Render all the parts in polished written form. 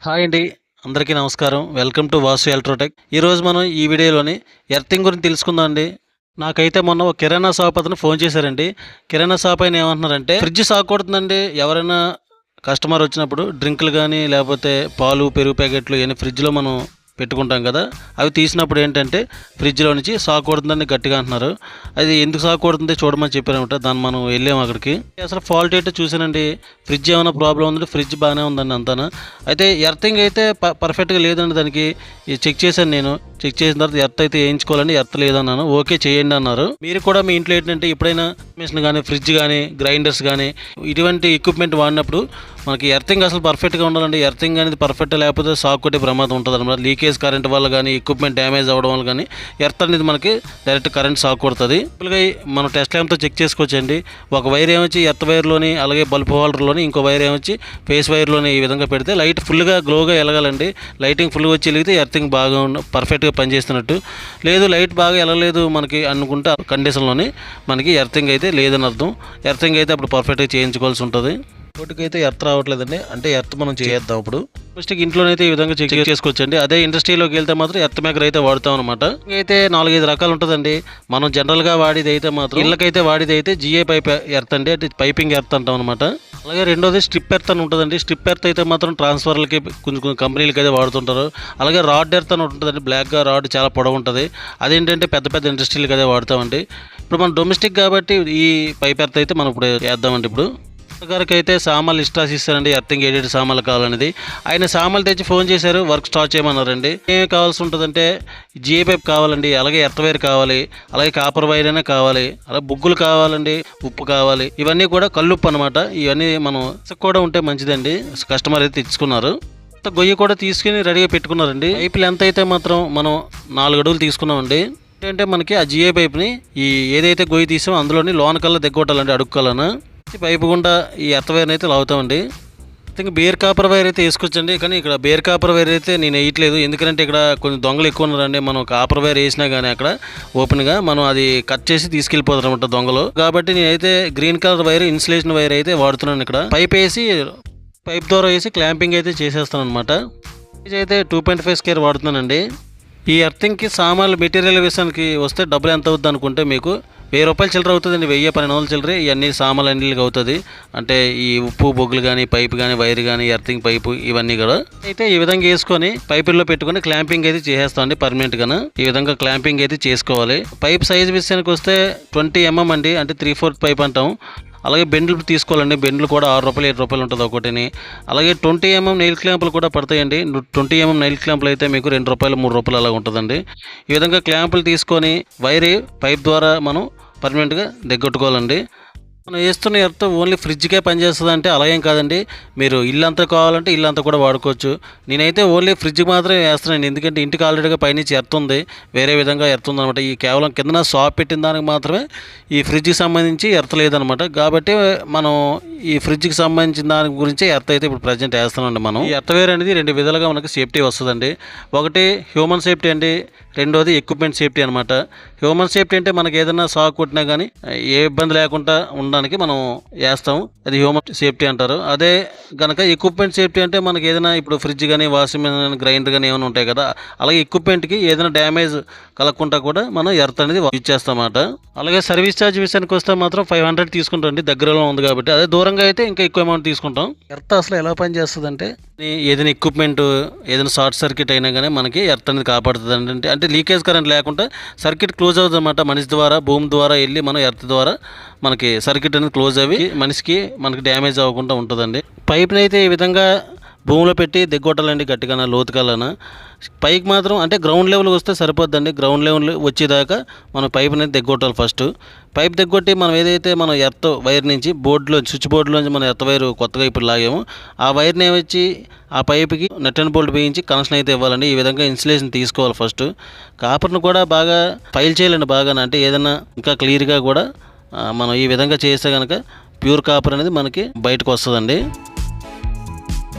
Hi అండి. అందరికీ నమస్కారం. Welcome to Vasu Electrotech. ఈరోజు మనం ఈ వీడియోలోని ఎర్తింగ్ గురించి తెలుసుకుందాం అండి. నాకైతే మొన్న ఒక కిరాణా షాప్ అతను ఫోన్ చేశారండి. కిరాణా షాప్ ఆయన ఏమంటున్నారంటే, ఫ్రిడ్జ్ షాక్ కొడుతుందండి. ఎవరైనా కస్టమర్ వచ్చినప్పుడు డ్రింకులు కానీ లేకపోతే పాలు పెరుగు ప్యాకెట్లు ఇవన్నీ ఫ్రిడ్జ్లో మనం పెట్టుకుంటాం కదా, అవి తీసినప్పుడు ఏంటంటే ఫ్రిడ్జ్లో నుంచి షాక్ కొడుతుందని గట్టిగా అంటున్నారు. అది ఎందుకు షాక్ కొడుతుంది చూడమని చెప్పారనమాట. దాన్ని మనం వెళ్ళాము అక్కడికి. అసలు ఫాల్ట్ ఏంటో చూసానండి. ఫ్రిడ్జ్ ఏమైనా ప్రాబ్లం ఉందంటే ఫ్రిడ్జ్ బాగానే ఉందండి అంతాను. అయితే ఎర్తింగ్ అయితే పర్ఫెక్ట్గా లేదండి. దానికి చెక్ చేశాను నేను. చెక్ చేసిన తర్వాత ఎర్త్ అయితే వేయించుకోవాలని, ఎర్త్ లేదన్నాను. ఓకే చేయండి అన్నారు. మీరు కూడా మీ ఇంట్లో ఏంటంటే ఎప్పుడైనా మిషన్ కానీ ఫ్రిడ్జ్ కానీ గ్రైండర్స్ కానీ ఇటువంటి ఎక్విప్మెంట్ వాడినప్పుడు మనకి ఎర్తింగ్ అసలు పర్ఫెక్ట్గా ఉండాలండి. ఎర్తింగ్ అనేది పర్ఫెక్ట్ లేకపోతే షాక్ కొట్టే ప్రమాదం ఉంటుంది అనమాట. లీకేజ్ కరెంట్ వల్ల కానీ ఎక్విప్మెంట్ డ్యామేజ్ అవ్వడం వల్ల కానీ ఎర్త్ అనేది మనకి డైరెక్ట్ కరెంట్ షాక్ కొడుతుంది. సింపుల్గా మనం టెస్ట్ ల్యాంప్తో చెక్ చేసుకోవచ్చండి. ఒక వైర్ ఏమొచ్చి ఎర్త్ వైర్లోని, అలాగే బల్బ్ హోల్డర్లోని, ఇంకో వైర్ ఏమొచ్చి ఫేస్ వైర్లోని ఈ విధంగా పెడితే లైట్ ఫుల్గా గ్లోగా వెలగాలండి. లైటింగ్ ఫుల్గా వచ్చి వెలిగితే ఎర్తింగ్ బాగా పర్ఫెక్ట్గా పనిచేస్తున్నట్టు. లేదు లైట్ బాగా వెళ్ళలేదు మనకి అనుకుంటే ఆ కండిషన్లోని మనకి ఎర్తింగ్ అయితే లేదని అర్థం. ఎర్తింగ్ అయితే అప్పుడు పర్ఫెక్ట్గా చేయించుకోవాల్సి ఉంటుంది. అయితే ఎర్త్ రావట్లేదండి, అంటే ఎర్త్ మనం చేద్దాం. ఇప్పుడు డొమెస్టిక్ ఇంట్లోనైతే ఈ విధంగా చెక్ చేసుకోవచ్చండి. అదే ఇండస్ట్రీలోకి వెళ్తే మాత్రం ఎర్త్ మేకర్ అయితే వాడతాం అనమాట. అయితే 4-5 రకాలు ఉంటుందండి. మనం జనరల్గా వాడేది అయితే మాత్రం ఇళ్ళకైతే వాడేది అయితే జిఏ పైప్ ఎర్త్ అండి, అంటే పైపింగ్ ఎర్త్ అంటాం అనమాట. అలాగే రెండోది స్ట్రిప్ ఎర్త్ అని ఉంటుందండి. స్ట్రిప్ ఎర్త్ అయితే మాత్రం ట్రాన్స్ఫర్లకి కొన్ని కంపెనీలకి అయితే వాడుతుంటారు. అలాగే రాడ్ ఎర్త్ అని ఉంటుందండి. బ్లాక్గా రాడ్ చాలా పొడవు ఉంటుంది. అదేంటంటే పెద్ద పెద్ద ఇండస్ట్రీలకి అయితే వాడతామండి. ఇప్పుడు మనం డొమెస్టిక్ కాబట్టి ఈ పైప్ ఎర్త్ అయితే మనం ఇప్పుడు వేద్దామండి. ఇప్పుడు గారికి అయితే సామాన్లు లిస్ట్ రాసి ఇస్తారండి, ఎర్తింగ్ ఏడేడు సామాన్లు కావాలనేది. ఆయన సామాన్లు తెచ్చి ఫోన్ చేశారు, వర్క్ స్టార్ట్ చేయమన్నారండి. ఏమి కావాల్సి ఉంటుందంటే జిఏ పైప్ కావాలండి, అలాగే ఎర్త్ వైర్ కావాలి, అలాగే కాపర్ వైర్ అయినా కావాలి, అలాగే బుగ్గులు కావాలండి, ఉప్పు కావాలి. ఇవన్నీ కూడా కల్లుప్పు అనమాట. ఇవన్నీ మనం కూడా ఉంటే మంచిదండి. కస్టమర్ అయితే తెచ్చుకున్నారు. గొయ్యి కూడా తీసుకుని రెడీగా పెట్టుకున్నారండి. పైపులు ఎంత అయితే మాత్రం మనం 4 అడుగులు తీసుకున్నామండి. ఏంటంటే మనకి ఆ జిఏ పైప్ని ఈ ఏదైతే గొయ్యి తీసామో అందులోని లోన కల్లా దిగ్గొట్టాలండి, అడుగు కల్లాన పైపు గుండా ఈ ఎర్త్ వైర్ అయితే లాగుతామండి. ఇంకా బేర్ కాపర్ వైర్ అయితే వేసుకోవచ్చండి. కానీ ఇక్కడ బేర్ కాపర్ వైర్ అయితే నేను వేయట్లేదు, ఎందుకంటే ఇక్కడ కొన్ని దొంగలు ఎక్కువ ఉన్నారండి. మనం కాపర్ వైర్ వేసినా కానీ అక్కడ ఓపెన్గా మనం అది కట్ చేసి తీసుకెళ్ళిపోతారు అనమాట దొంగలు. కాబట్టి నేనైతే green colour wire, insulation wire అయితే వాడుతున్నాను. ఇక్కడ పైప్ వేసి పైప్ ద్వారా వేసి క్లాంపింగ్ అయితే చేసేస్తాను అనమాట. ఇది అయితే 2.5 స్క్వేర్ వాడుతున్నానండి. ఈ ఎర్తింగ్కి సామాన్లు మెటీరియల్ విషయానికి వస్తే డబ్బులు ఎంత అవుతుంది అనుకుంటే మీకు 1000 రూపాయలు చిల్లర అవుతుందండి. 1000-1200 చిల్లర ఇవన్నీ సామాన్లు అన్నిటికి అవుతుంది. అంటే ఈ ఉప్పు బొగ్గులు కానీ, పైపు కానీ, వైర్ కానీ, ఎర్తింగ్ పైపు ఇవన్నీ కూడా అయితే ఈ విధంగా వేసుకొని పైపుల్లో పెట్టుకొని క్లాంపింగ్ అయితే చేసేస్తామండి పర్మనెంట్గా. ఈ విధంగా క్లాంపింగ్ అయితే చేసుకోవాలి. పైప్ సైజ్ విషయానికి వస్తే 20 mm అండి, అంటే 3/4 పైప్ అంటాం. అలాగే బెండ్లు తీసుకోవాలండి. బెండ్లు కూడా 6 రూపాయలు 7 రూపాయలు ఉంటుంది ఒకటిని. అలాగే 20 mm నెయిల్ క్లాంపులు కూడా పడతాయండి. 20 mm నెయిల్ క్లాంపులు అయితే మీకు 2 రూపాయలు 3 రూపాయలు అలా ఉంటుందండి. ఈ విధంగా క్లాంపులు తీసుకొని వైర్ పైప్ ద్వారా మనం పర్మనెంట్గా దిగ్గొట్టుకోవాలండి. మనం వేస్తున్న ఎర్త్ ఓన్లీ ఫ్రిడ్జ్కే పనిచేస్తుంది అంటే అలా ఏం కాదండి. మీరు ఇల్లంతా కావాలంటే ఇల్లంతా కూడా వాడుకోవచ్చు. నేనైతే ఓన్లీ ఫ్రిడ్జ్కి మాత్రమే వేస్తున్నాను, ఎందుకంటే ఇంటికి ఆల్రెడీగా పైనుంచి ఎర్త్ ఉంది, వేరే విధంగా ఎర్త్ ఉందన్నమాట. ఈ కేవలం కింద షాప్ పెట్టిన దానికి మాత్రమే ఈ ఫ్రిడ్జ్కి సంబంధించి ఎర్త్ లేదనమాట. కాబట్టి మనం ఈ ఫ్రిడ్జ్కి సంబంధించిన దాని గురించి ఎర్త్ అయితే ఇప్పుడు ప్రజెంట్ వేస్తున్నామండి. మనం ఈ ఎర్త్ వేర్ అనేది 2 విధాలుగా మనకి సేఫ్టీ వస్తుందండి. ఒకటి హ్యూమన్ సేఫ్టీ అండి, రెండోది ఎక్విప్మెంట్ సేఫ్టీ అనమాట. హ్యూమన్ సేఫ్టీ అంటే మనకి ఏదైనా షాక్ కొట్టినా కానీ ఏ ఇబ్బంది లేకుండా ఉండడానికి మనం వేస్తాం, అది హ్యూమన్ సేఫ్టీ అంటారు. అదే కనుక ఎక్విప్మెంట్ సేఫ్టీ అంటే మనకి ఏదైనా ఇప్పుడు ఫ్రిడ్జ్ కానీ, వాషింగ్ మెషిన్ కానీ, గ్రైండర్ కానీ ఏమైనా ఉంటాయి కదా, అలాగే ఎక్విప్మెంట్కి ఏదైనా డ్యామేజ్ కలగకుండా కూడా మనం ఎర్త్ అనేది యూజ్ చేస్తామన్నమాట. అలాగే సర్వీస్ ఛార్జ్ విషయానికి వస్తే మాత్రం 500 తీసుకుంటాం, దగ్గరలో ఉంది కాబట్టి. అదే దూరంగా అయితే ఇంకా ఎక్కువ అమౌంట్ తీసుకుంటాం. ఎర్త్ అసలు ఎలా పనిచేస్తుంది అంటే ఏదైనా ఎక్విప్మెంట్ ఏదైనా షార్ట్ సర్క్యూట్ అయినా కానీ మనకి ఎర్త్ అనేది కాపాడుతుంది. అంటే లీకేజ్ కరెంట్ లేకుండా సర్క్యూట్ క్లోజ్ అవుతుంది అనమాట. మనిషి ద్వారా, భూమి ద్వారా వెళ్ళి మనం ఎర్త్ ద్వారా మనకి సర్క్యూట్ అనేది క్లోజ్ అయ్యి మనిషికి మనకి డ్యామేజ్ అవ్వకుండా ఉంటుందండి. పైప్ని అయితే ఈ విధంగా భూమిలో పెట్టి దిగ్గొట్టాలండి, గట్టిగా లోతుకాలన. పైకి మాత్రం అంటే గ్రౌండ్ లెవెల్కి వస్తే సరిపోద్దండి. గ్రౌండ్ లెవెల్ వచ్చేదాకా మనం పైప్ అనేది దిగ్గొట్టాలి. ఫస్ట్ పైప్ దిగ్గొట్టి మనం ఏదైతే మనం ఎర్త్ వైర్ నుంచి బోర్డులో, స్విచ్ బోర్డులోంచి మనం ఎర్త్ వైర్ కొత్తగా ఇప్పుడు లాగాము, ఆ వైర్ని ఏమొచ్చి ఆ పైప్కి నట్ అండ్ బోల్ట్ వేయించి కనెక్షన్ అయితే ఇవ్వాలండి. ఈ విధంగా ఇన్సులేషన్ తీసుకోవాలి. ఫస్ట్ కాపర్ను కూడా బాగా ఫైల్ చేయాలండి బాగా, అంటే ఏదైనా ఇంకా క్లియర్గా కూడా మనం ఈ విధంగా చేస్తే కనుక ప్యూర్ కాపర్ అనేది మనకి బయటకు వస్తుందండి.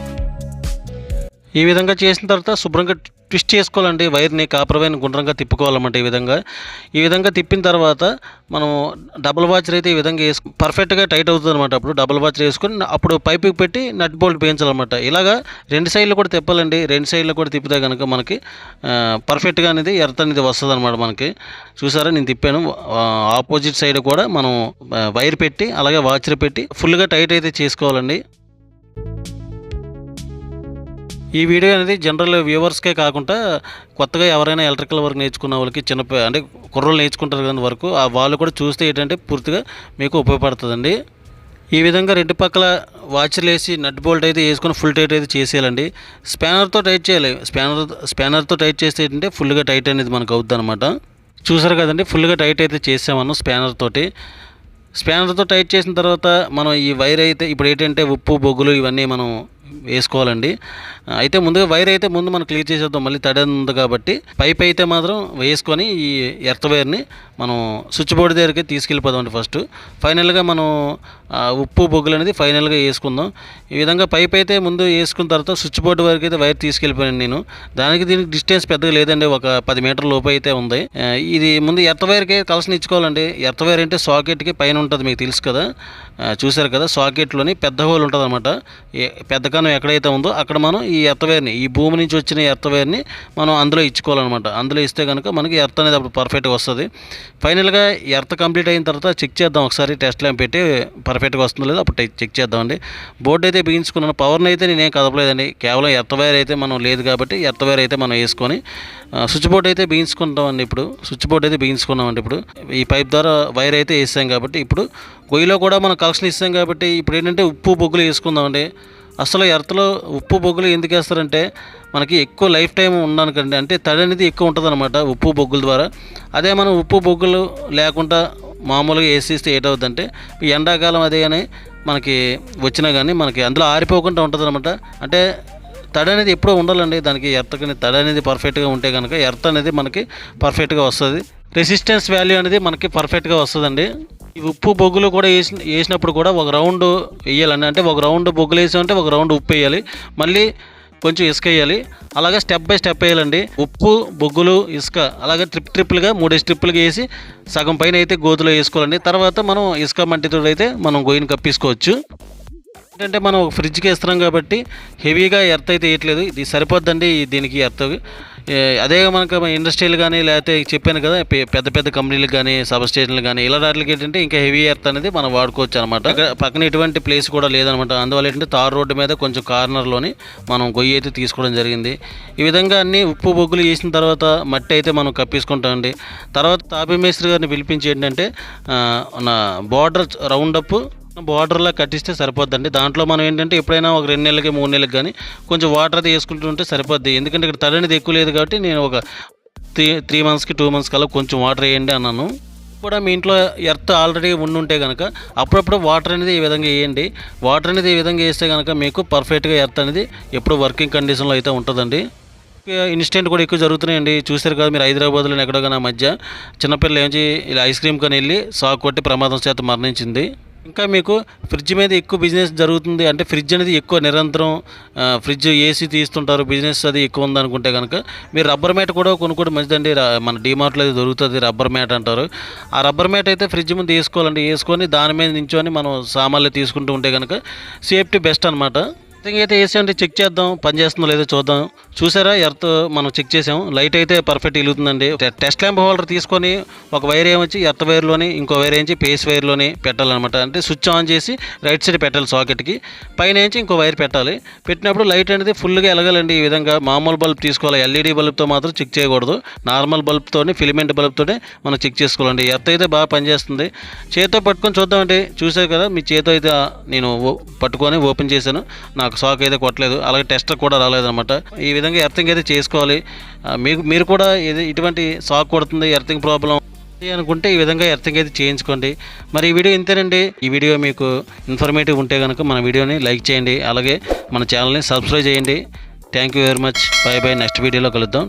ఈ విధంగా చేసిన తర్వాత శుభ్రంగా ట్విస్ట్ చేసుకోవాలండి వైర్ని, కాపర్ వైర్ని గుండ్రంగా తిప్పుకోవాలన్నమాట. ఈ విధంగా తిప్పిన తర్వాత మనం డబుల్ వాచర్ అయితే ఈ విధంగా పర్ఫెక్ట్గా టైట్ అవుతుంది అనమాట. అప్పుడు డబుల్ వాచర్ వేసుకొని అప్పుడు పైపుకి పెట్టి నట్ బోల్ట్ వేయించాలన్నమాట. ఇలాగా 2 సైడ్లు కూడా తిప్పాలండి. 2 సైడ్లు కూడా తిప్పితే కనుక మనకి పర్ఫెక్ట్గా అనేది ఎర్త్ అనేది వస్తుంది అనమాట. మనకి చూసారా, నేను తిప్పాను. ఆపోజిట్ సైడ్ కూడా మనం వైర్ పెట్టి అలాగే వాచర్ పెట్టి ఫుల్గా టైట్ అయితే చేసుకోవాలండి. ఈ వీడియో అనేది జనరల్ వ్యూవర్స్కే కాకుండా కొత్తగా ఎవరైనా ఎలక్ట్రికల్ వర్క్ నేర్చుకున్న వాళ్ళకి అంటే కుర్రోళ్ళు నేర్చుకుంటారు కదా వరకు, వాళ్ళు కూడా చూస్తే ఏంటంటే పూర్తిగా మీకు ఉపయోగపడుతుందండి. ఈ విధంగా 2 పక్కల వాచర్లు వేసి నట్ బోల్ట్ అయితే వేసుకొని ఫుల్ టైట్ అయితే చేసేయాలండి. స్పానర్తో టైట్ చేయాలి. స్పానర్తో టైట్ చేస్తే ఏంటంటే ఫుల్గా టైట్ అనేది మనకు అవుద్ది అనమాట. చూసారు కదండి, ఫుల్గా టైట్ అయితే చేసామను స్పానర్తో టైట్ చేసిన తర్వాత మనం ఈ వైర్ అయితే ఇప్పుడు ఏంటంటే ఉప్పు బొగ్గులు ఇవన్నీ మనం వేసుకోవాలండి. అయితే ముందుగా వైర్ అయితే మనం క్లియర్ చేసేద్దాం, మళ్ళీ తడి ఉంది కాబట్టి. పైప్ అయితే మాత్రం వేసుకొని ఈ ఎర్త్ వైర్ని మనం స్విచ్ బోర్డు దగ్గరికి తీసుకెళ్ళిపోదామండి. ఫైనల్గా మనం ఉప్పు బొగ్గులు అనేది ఫైనల్గా వేసుకుందాం. ఈ విధంగా పైప్ అయితే ముందు వేసుకున్న తర్వాత స్విచ్ బోర్డు వరకు అయితే వైర్ తీసుకెళ్ళిపోయాను నేను. దీనికి డిస్టెన్స్ పెద్దగా లేదండి, ఒక 10 మీటర్ల లోపు అయితే ఉంది. ఇది ముందు ఎర్త్ వైర్కి కలెక్షన్ ఇచ్చుకోవాలండి. ఎర్త్ వైర్ అంటే సాకెట్కి పైన ఉంటుంది, మీకు తెలుసు కదా, చూసారు కదా, సాకెట్లోని పెద్ద హోల్ ఉంటుంది అనమాట. పెద్ద కణం ఎక్కడైతే ఉందో అక్కడ మనం ఈ ఎర్త్ వైర్ని, ఈ భూమి నుంచి వచ్చిన ఎర్త్ వైర్ని మనం అందులో ఇచ్చుకోవాలన్నమాట. అందులో ఇస్తే కనుక మనకి ఎర్త్ అనేది అప్పుడు పర్ఫెక్ట్గా వస్తుంది. ఫైనల్గా ఎర్త్ కంప్లీట్ అయిన తర్వాత చెక్ చేద్దాం ఒకసారి, టెస్ట్ ల్యాంప్ పెట్టి పర్ఫెక్ట్గా వస్తుందో లేదో అప్పుడు చెక్ చేద్దామండి. బోర్డు అయితే బిగించుకున్నాను. పవర్ని అయితే నేనేం కదపలేదండి, కేవలం ఎర్త్ వైర్ అయితే మనం లేదు కాబట్టి ఎర్త్ వైర్ అయితే మనం వేసుకొని స్విచ్ బోర్డు అయితే బిగించుకుంటామండి. ఇప్పుడు స్విచ్ బోర్డు అయితే బిగించుకున్నామండి. ఇప్పుడు ఈ పైప్ ద్వారా వైర్ అయితే వేసాం కాబట్టి ఇప్పుడు గొయ్యిలో కూడా మనం కలెక్షన్ ఇస్తాం కాబట్టి ఇప్పుడు ఏంటంటే ఉప్పు బొగ్గులు వేసుకుందామండి. అసలు ఎర్త్లో ఉప్పు బొగ్గులు ఎందుకు వేస్తారంటే మనకి ఎక్కువ లైఫ్ టైం ఉండడానికండి, అంటే తడి అనేది ఎక్కువ ఉంటుంది అనమాట ఉప్పు బొగ్గుల ద్వారా. అదే మనం ఉప్పు బొగ్గులు లేకుండా మామూలుగా వేసేస్తే ఏటవుతుందంటే ఎండాకాలం అదే కానీ మనకి వచ్చినా కానీ మనకి అందులో ఆరిపోకుండా ఉంటుంది అనమాట. అంటే తడి అనేది ఎప్పుడూ ఉండాలండి దానికి. ఎర్త్కి తడి అనేది పర్ఫెక్ట్గా ఉంటే కనుక ఎర్త్ అనేది మనకి పర్ఫెక్ట్గా వస్తుంది. రెసిస్టెన్స్ వాల్యూ అనేది మనకి పర్ఫెక్ట్గా వస్తుందండి. ఈ ఉప్పు బొగ్గులు కూడా వేసినప్పుడు కూడా ఒక రౌండ్ వేయాలండి. అంటే ఒక రౌండ్ బొగ్గులు వేసామంటే ఒక రౌండ్ ఉప్పు వేయాలి, మళ్ళీ కొంచెం ఇసుక వేయాలి. అలాగే స్టెప్ బై స్టెప్ వేయాలండి. ఉప్పు బొగ్గులు ఇసుక అలాగే ట్రిప్లుగా 3 స్ట్రిప్పులుగా వేసి సగం పైన అయితే గోతులో వేసుకోవాలండి. తర్వాత మనం ఇసుక మట్టితో అయితే మనం గొయ్యిని కప్పేసుకోవచ్చు. ఏంటంటే మనం ఫ్రిడ్జ్కి వేస్తున్నాం కాబట్టి హెవీగా ఎర్త్ అయితే వేయట్లేదు, ఇది సరిపోద్దండి దీనికి ఎర్త్. అదే మనకు ఇండస్ట్రియల్ కానీ లేకపోతే చెప్పాను కదా పెద్ద పెద్ద కంపెనీలకు కానీ సబ్ స్టేషన్లు కానీ ఇలా వాటికి ఏంటంటే ఇంకా హెవీ ఎర్త్ అనేది మనం వాడుకోవచ్చు అనమాట. పక్కన ఎటువంటి ప్లేస్ కూడా లేదనమాట. అందువల్ల ఏంటంటే తార్ రోడ్డు మీద కొంచెం కార్నర్లోని మనం గొయ్యి అయితే తీసుకోవడం జరిగింది. ఈ విధంగా అన్ని ఉప్పు బొగ్గులు వేసిన తర్వాత మట్టి అయితే మనం కప్పేసుకుంటామండి. తర్వాత తాపీ మేస్త్రి గారిని పిలిపించి ఏంటంటే నా బార్డర్ రౌండప్ బార్డర్లా కట్టిస్తే సరిపోద్దండి. దాంట్లో మనం ఏంటంటే ఎప్పుడైనా ఒక 2 నెలలకి 3 నెలలకి కానీ కొంచెం వాటర్ అది వేసుకుంటుంటే సరిపోద్ది. ఎందుకంటే ఇక్కడ తడి అనేది ఎక్కువ లేదు కాబట్టి నేను ఒక 3 మంత్స్కి 2 మంత్స్ కల్లా కొంచెం వాటర్ వేయండి అన్నాను. కూడా మీ ఇంట్లో ఎర్త్ ఆల్రెడీ ఉండుంటే కనుక అప్పుడప్పుడు వాటర్ అనేది ఈ విధంగా వేయండి. వాటర్ అనేది ఈ విధంగా వేస్తే కనుక మీకు పర్ఫెక్ట్గా ఎర్త్ అనేది ఎప్పుడు వర్కింగ్ కండిషన్లో అయితే ఉంటుందండి. ఇన్సిడెంట్ కూడా ఎక్కువ జరుగుతున్నాయండి. చూసారు కదా మీరు, హైదరాబాద్లో ఎక్కడో కానీ మధ్య చిన్నపిల్లలు ఏంచి ఇలా ఐస్ క్రీమ్ కానీ వెళ్ళి షాక్ కొట్టి ప్రమాదం చేత మరణించింది. ఇంకా మీకు ఫ్రిడ్జ్ మీద ఎక్కువ బిజినెస్ జరుగుతుంది అంటే ఫ్రిడ్జ్ అనేది ఎక్కువ నిరంతరం ఫ్రిడ్జ్ ఏసీ తీస్తుంటారు, బిజినెస్ అది ఎక్కువ ఉందనుకుంటే కనుక మీరు రబ్బర్ మ్యాట్ కూడా కొనుక్కోవడం మంచిదండి. మన డీమార్ట్లో అయితే దొరుకుతుంది రబ్బర్ మ్యాట్ అంటారు. ఆ రబ్బర్ మ్యాట్ అయితే ఫ్రిడ్జ్ ముందు వేసుకోవాలండి. వేసుకొని దాని మీద నించొని మనం సామాన్లు తీసుకుంటూ ఉంటే కనుక సేఫ్టీ బెస్ట్ అనమాట. అయితే ఏసీ అంటే చెక్ చేద్దాం, పని చేస్తుందో లేదో చూద్దాం. చూసారా, ఎర్త్ మనం చెక్ చేసాం, లైట్ అయితే పర్ఫెక్ట్ వెలుగుతుందండి. టెస్ట్ ల్యాంప్ హోల్డర్ తీసుకొని ఒక వైర్ ఏమొచ్చి ఎర్త్ వైర్లోని ఇంకో వైర్ ఏంచి పేస్ వైర్లోని పెట్టాలన్నమాట. అంటే స్విచ్ ఆన్ చేసి రైట్ సైడ్ పెట్టాలి సాకెట్కి, పైన ఏంచి ఇంకో వైర్ పెట్టాలి. పెట్టినప్పుడు లైట్ అనేది ఫుల్గా ఎలగాలండి. ఈ విధంగా మామూలు బల్బ్ తీసుకోవాలి, ఎల్ఈడి బల్బ్తో మాత్రం చెక్ చేయకూడదు. నార్మల్ బల్బ్తో ఫిలమెంట్ బల్బ్తోనే మనం చెక్ చేసుకోవాలండి. ఎర్త్ అయితే బాగా పనిచేస్తుంది. చేతితో పట్టుకొని చూద్దామండి. చూసారు కదా, మీ చేతితో అయితే నేను పట్టుకొని ఓపెన్ చేశాను, నాకు షాక్ అయితే కొట్టలేదు, అలాగే టెస్టర్ కూడా రాలేదన్నమాట. ఈ విధంగా ఎర్తింగ్ అయితే చేసుకోవాలి. మీరు కూడా ఇటువంటి షాక్ కొడుతుంది, ఎర్తింగ్ ప్రాబ్లం అనుకుంటే ఈ విధంగా ఎర్తింగ్ అయితే చేయించుకోండి. మరి ఈ వీడియో ఇంతేనండి. ఈ వీడియో మీకు ఇన్ఫర్మేటివ్ ఉంటే కనుక మన వీడియోని లైక్ చేయండి, అలాగే మన ఛానల్ని సబ్స్క్రైబ్ చేయండి. Thank you very much. By by. Next వీడియోలో కలుద్దాం.